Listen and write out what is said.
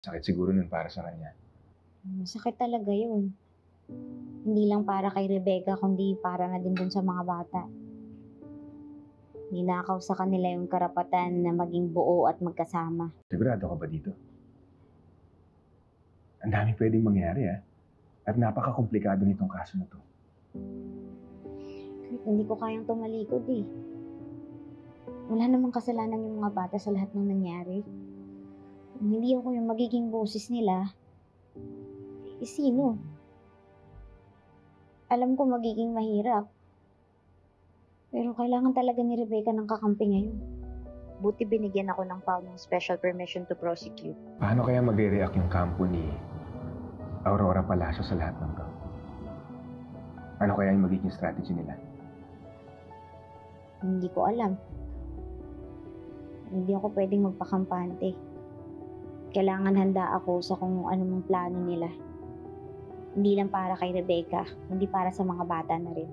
Sakit siguro nun para sa kanya. Masakit talaga yun. Hindi lang para kay Rebecca kundi para na din dun sa mga bata. Ninakaw sa kanila yung karapatan na maging buo at magkasama. Sigurado ka ba dito? Ang daming pwedeng mangyari, at napaka-komplikado nitong kaso na 'to. Kahit hindi ko kayang tumalikod eh. Wala namang kasalanan yung mga bata sa lahat ng nangyari. Kung hindi ako yung magiging boses nila, sino? Alam ko magiging mahirap. Pero kailangan talaga ni Rebecca ng kakampi ngayon. Buti binigyan ako ng PAW ng special permission to prosecute. Paano kaya magre-react yung kampo ni Aurora Palacio sa lahat ng 'to? Ano kaya yung magiging strategy nila? Hindi ko alam. Hindi ako pwedeng magpakampante. Kailangan handa ako sa kung anong plano nila. Hindi lang para kay Rebecca, kundi para sa mga bata na rin.